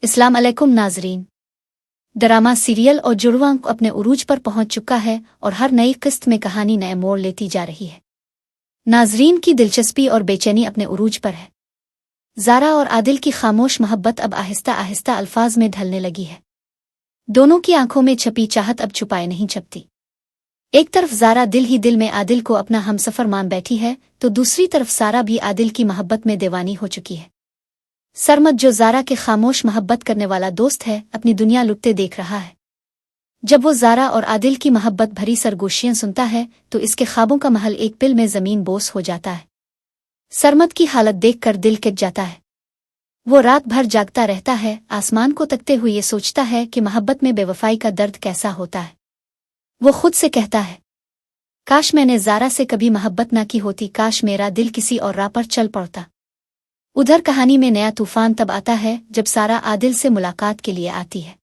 अस्सलाम अलैकुम नाजरीन। ड्रामा सीरियल और जुड़वां अपने उरूज पर पहुंच चुका है और हर नई किस्त में कहानी नए मोड़ लेती जा रही है। नाजरीन की दिलचस्पी और बेचैनी अपने उरूज पर है। ज़ारा और आदिल की खामोश मोहब्बत अब आहिस्ता आहिस्ता अल्फाज में ढलने लगी है। दोनों की आंखों में छपी चाहत अब छुपाए नहीं छपती। एक तरफ ज़ारा दिल ही दिल में आदिल को अपना हमसफर मान बैठी है, तो दूसरी तरफ सारा भी आदिल की मोहब्बत में दीवानी हो चुकी है। सरमद, जो ज़ारा के खामोश मोहब्बत करने वाला दोस्त है, अपनी दुनिया लुटते देख रहा है। जब वो ज़ारा और आदिल की मोहब्बत भरी सरगोशियां सुनता है तो इसके ख्वाबों का महल एक पिल में ज़मीन बोस हो जाता है। सरमद की हालत देखकर दिल किट जाता है। वो रात भर जागता रहता है, आसमान को तकते हुए ये सोचता है कि मोहब्बत में बेवफाई का दर्द कैसा होता है। वो खुद से कहता है, काश मैंने ज़ारा से कभी मोहब्बत ना की होती, काश मेरा दिल किसी और राह पर चल पड़ता। उधर कहानी में नया तूफान तब आता है जब सारा आदिल से मुलाकात के लिए आती है।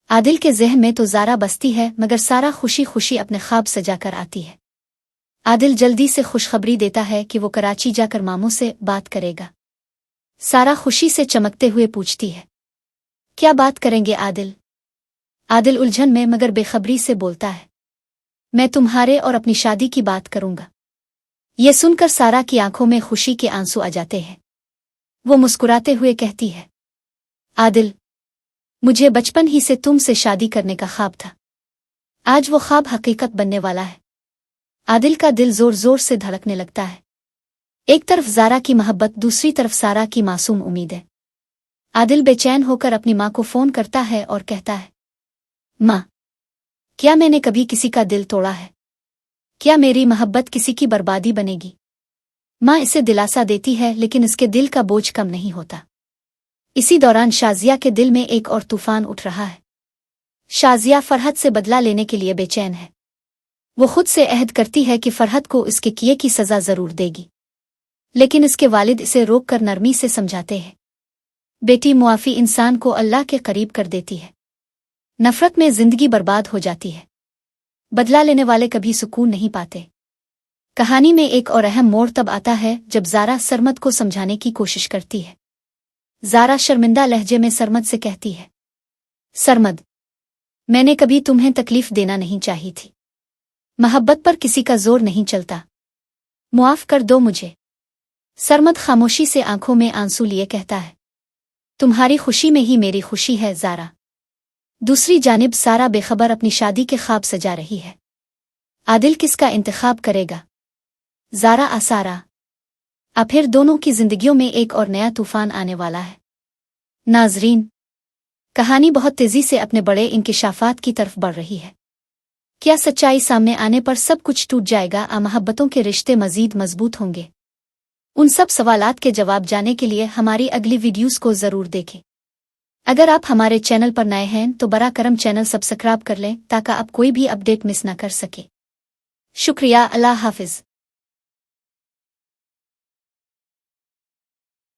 आदिल के ज़हन में तो ज़ारा बसती है, मगर सारा खुशी खुशी अपने ख्वाब सजाकर आती है। आदिल जल्दी से खुशखबरी देता है कि वो कराची जाकर मामू से बात करेगा। सारा खुशी से चमकते हुए पूछती है, क्या बात करेंगे आदिल? आदिल उलझन में मगर बेखबरी से बोलता है, मैं तुम्हारे और अपनी शादी की बात करूंगा। ये सुनकर सारा की आंखों में खुशी के आंसू आ जाते हैं। वो मुस्कुराते हुए कहती है, आदिल, मुझे बचपन ही से तुमसे शादी करने का ख्वाब था। आज वो ख्वाब हकीकत बनने वाला है। आदिल का दिल जोर जोर से धड़कने लगता है। एक तरफ ज़ारा की मोहब्बत, दूसरी तरफ सारा की मासूम उम्मीदें। आदिल बेचैन होकर अपनी माँ को फ़ोन करता है और कहता है, माँ, क्या मैंने कभी किसी का दिल तोड़ा है? क्या मेरी मोहब्बत किसी की बर्बादी बनेगी? माँ इसे दिलासा देती है, लेकिन इसके दिल का बोझ कम नहीं होता। इसी दौरान शाजिया के दिल में एक और तूफान उठ रहा है। शाजिया फरहत से बदला लेने के लिए बेचैन है। वो खुद से अहद करती है कि फरहत को इसके किए की सज़ा ज़रूर देगी, लेकिन इसके वालिद इसे रोककर नरमी से समझाते हैं। बेटी मुआफ़ी इंसान को अल्लाह के करीब कर देती है। नफ़रत में ज़िंदगी बर्बाद हो जाती है। बदला लेने वाले कभी सुकून नहीं पाते। कहानी में एक और अहम मोड़ तब आता है जब ज़ारा सरमद को समझाने की कोशिश करती है। ज़ारा शर्मिंदा लहजे में सरमद से कहती है, सरमद, मैंने कभी तुम्हें तकलीफ देना नहीं चाही थी। मोहब्बत पर किसी का जोर नहीं चलता। मुआफ़ कर दो मुझे। सरमद खामोशी से आंखों में आंसू लिए कहता है, तुम्हारी खुशी में ही मेरी खुशी है ज़ारा। दूसरी जानिब सारा बेखबर अपनी शादी के ख्वाब सजा रही है। आदिल किसका इंतखाब करेगा, ज़ारा आसारा? फिर दोनों की जिंदगियों में एक और नया तूफान आने वाला है। नाजरीन, कहानी बहुत तेजी से अपने बड़े इंकिशाफात की तरफ बढ़ रही है। क्या सच्चाई सामने आने पर सब कुछ टूट जाएगा, मोहब्बतों के रिश्ते मजीद मजबूत होंगे? उन सब सवालात के जवाब जाने के लिए हमारी अगली वीडियोस को ज़रूर देखें। अगर आप हमारे चैनल पर नए हैं तो बरा करम चैनल सब्सक्राइब कर लें ताकि आप कोई भी अपडेट मिस ना कर सके। शुक्रिया। अल्लाह हाफिज़।